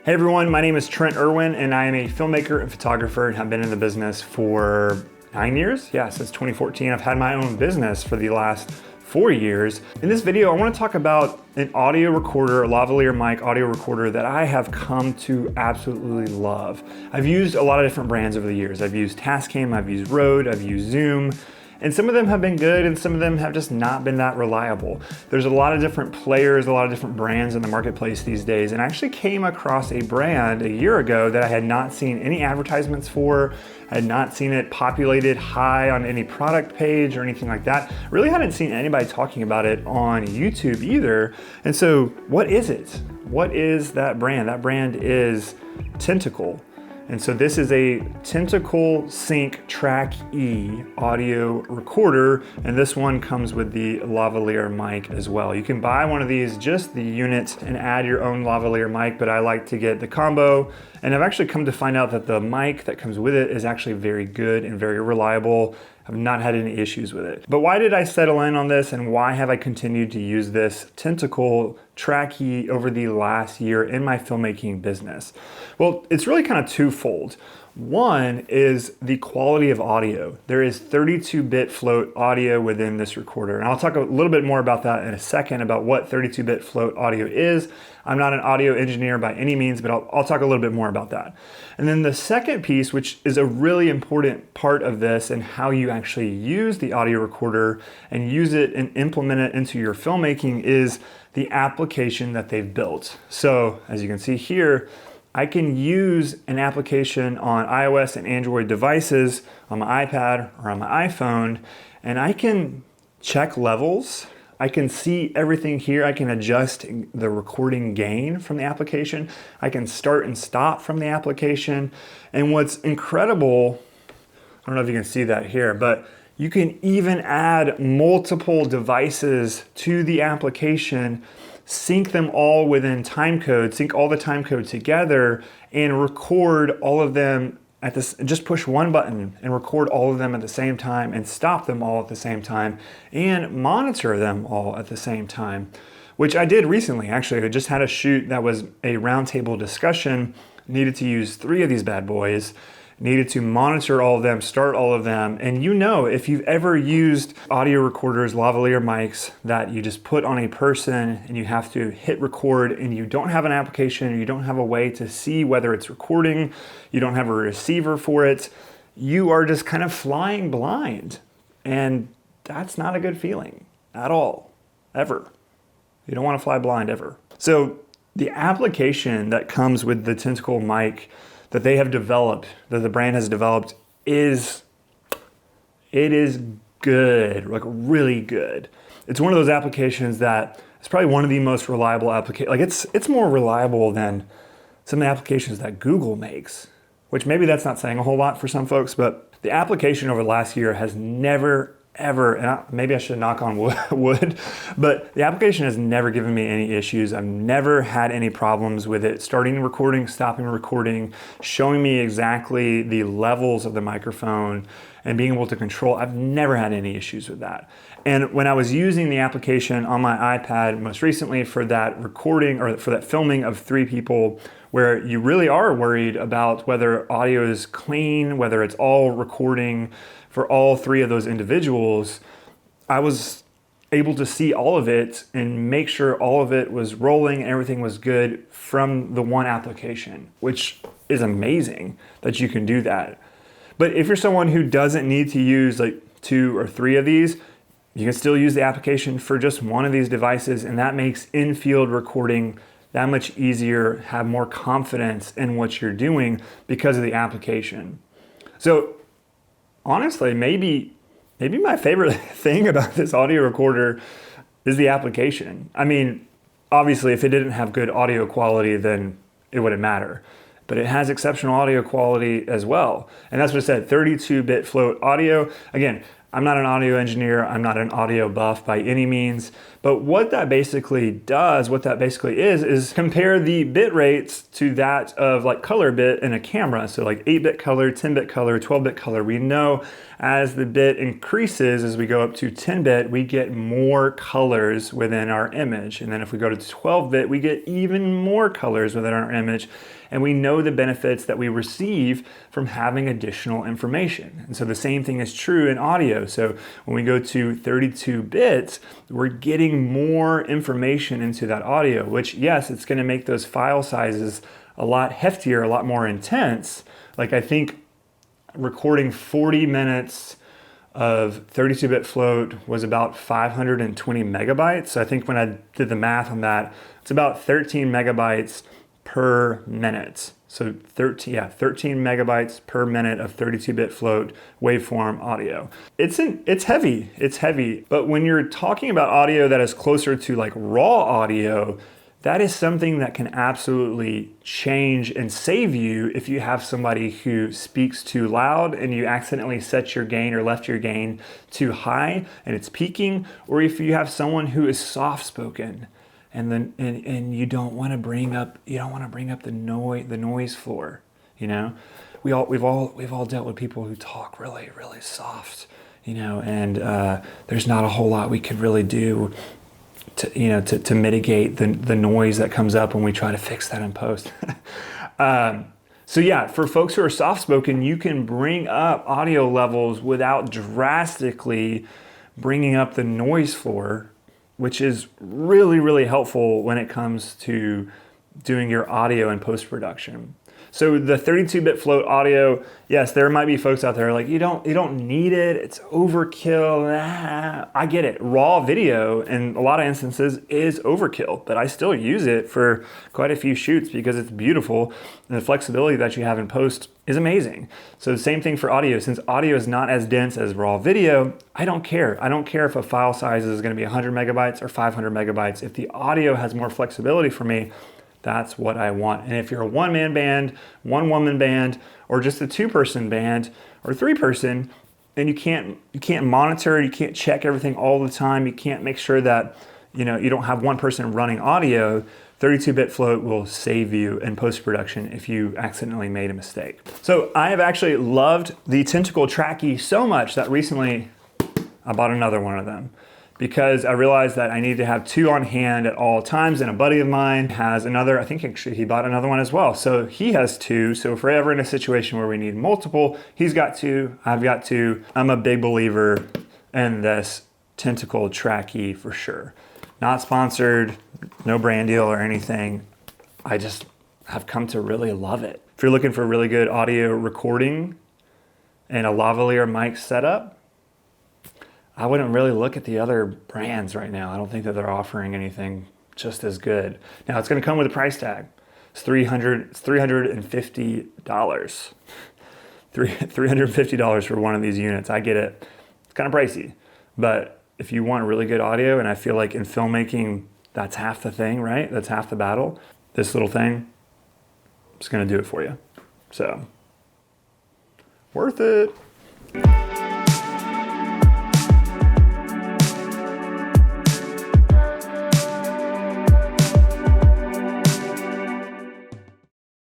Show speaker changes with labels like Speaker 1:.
Speaker 1: Hey everyone, my name is Trent Irwin and I am a filmmaker and photographer and have been in the business for 9 years. Yeah, since 2014. I've had my own business for the last 4 years. In this video, I want to talk about an audio recorder, a lavalier mic audio recorder that I have come to absolutely love. I've used a lot of different brands over the years. I've used Tascam, I've used Rode, I've used Zoom, and some of them have been good and some of them have just not been that reliable. There's a lot of different players, a lot of different brands in the marketplace these days, and I actually came across a brand a year ago that I had not seen any advertisements for. I had not seen it populated high on any product page or anything like that. Really hadn't seen anybody talking about it on YouTube either. And so what is it? What is that brand? That brand is Tentacle. And so this is a Tentacle Track E audio recorder, and this one comes with the lavalier mic as well. You can buy one of these, just the unit, and add your own lavalier mic, but I like to get the combo. And I've actually come to find out that the mic that comes with it is actually very good and very reliable. I've not had any issues with it. But why did I settle in on this, and why have I continued to use this Tentacle Track E over the last year in my filmmaking business? Well, it's really kind of twofold. One is the quality of audio. There is 32-bit float audio within this recorder. And I'll talk a little bit more about that in a second, about what 32-bit float audio is. I'm not an audio engineer by any means, but I'll talk a little bit more about that. And then the second piece, which is a really important part of this and how you actually use the audio recorder and use it and implement it into your filmmaking, is the application that they've built. So as you can see here, I can use an application on iOS and Android devices, on my iPad or on my iPhone, and I can check levels. I can see everything here. I can adjust the recording gain from the application. I can start and stop from the application. And what's incredible, I don't know if you can see that here, but you can even add multiple devices to the application, sync them all within timecode, sync all the timecode together, and record all of them at this. Just push one button and record all of them at the same time, and stop them all at the same time, and monitor them all at the same time, which I did recently. Actually, I just had a shoot that was a roundtable discussion, needed to use 3 of these bad boys, needed to monitor all of them, start all of them. And you know, if you've ever used audio recorders, lavalier mics that you just put on a person and you have to hit record and you don't have an application, or you don't have a way to see whether it's recording, you don't have a receiver for it, you are just kind of flying blind. And that's not a good feeling at all, ever. You don't want to fly blind ever. So the application that comes with the Tentacle mic that they have developed, that the brand has developed, is good, like really good. It's one of those applications that it's probably one of the most reliable applications. Like it's more reliable than some of the applications that Google makes, which maybe that's not saying a whole lot for some folks, but the application over the last year has never ever, and maybe I should knock on wood, but the application has never given me any issues. I've never had any problems with it starting recording, stopping recording, showing me exactly the levels of the microphone and being able to control. I've never had any issues with that. And when I was using the application on my iPad most recently for that recording, or for that filming of 3 people, where you really are worried about whether audio is clean, whether it's all recording for all 3 of those individuals, I was able to see all of it and make sure all of it was rolling and everything was good from the one application, which is amazing that you can do that. But if you're someone who doesn't need to use like 2 or 3 of these, you can still use the application for just one of these devices, and that makes in-field recording that much easier, have more confidence in what you're doing because of the application. So honestly, maybe my favorite thing about this audio recorder is the application. I mean, obviously if it didn't have good audio quality, then it wouldn't matter. But it has exceptional audio quality as well. And that's what I said, 32-bit float audio. Again, I'm not an audio engineer, I'm not an audio buff by any means, but what that basically does, what that basically is compare the bit rates to that of like color bit in a camera. So like 8-bit color, 10-bit color, 12-bit color. We know as the bit increases, as we go up to 10-bit, we get more colors within our image. And then if we go to 12-bit, we get even more colors within our image. And we know the benefits that we receive from having additional information. And so the same thing is true in audio. So when we go to 32 bits, we're getting more information into that audio, which yes, it's gonna make those file sizes a lot heftier, a lot more intense. Like I think recording 40 minutes of 32-bit float was about 520 megabytes. So I think when I did the math on that, it's about 13 megabytes per minute. So 13 megabytes per minute of 32-bit float waveform audio. It's heavy. But when you're talking about audio that is closer to like raw audio, that is something that can absolutely change and save you if you have somebody who speaks too loud and you accidentally set your gain or left your gain too high and it's peaking, or if you have someone who is soft-spoken and you don't want to bring up the noise floor. You know, we've all dealt with people who talk really soft, you know, and there's not a whole lot we could really do to mitigate the noise that comes up when we try to fix that in post. So yeah, for folks who are soft-spoken, you can bring up audio levels without drastically bringing up the noise floor, which is really helpful when it comes to doing your audio in post-production. So the 32-bit float audio, yes, there might be folks out there like, you don't need it, it's overkill. I get it. Raw video in a lot of instances is overkill, but I still use it for quite a few shoots because it's beautiful and the flexibility that you have in post is amazing. So the same thing for audio. Since audio is not as dense as raw video, I don't care. I don't care if a file size is gonna be 100 megabytes or 500 megabytes. If the audio has more flexibility for me, that's what I want. And if you're a one-man band, one-woman band, or just a two-person band or three-person, and you can't monitor, you can't check everything all the time, you can't make sure that you don't have one person running audio, 32-bit float will save you in post-production if you accidentally made a mistake. So I have actually loved the Tentacle Track E so much that recently I bought another one of them, because I realized that I needed to have two on hand at all times, and a buddy of mine has another. I think actually he bought another one as well. So he has two. So if we're ever in a situation where we need multiple, he's got two, I've got two. I'm a big believer in this Tentacle Track E for sure. Not sponsored, no brand deal or anything. I just have come to really love it. If you're looking for really good audio recording and a lavalier mic setup, I wouldn't really look at the other brands right now. I don't think that they're offering anything just as good. Now it's gonna come with a price tag. It's $350. $350 for one of these units. I get it. It's kind of pricey, but if you want really good audio, and I feel like in filmmaking, that's half the thing, right? That's half the battle. This little thing, it's gonna do it for you. So, worth it.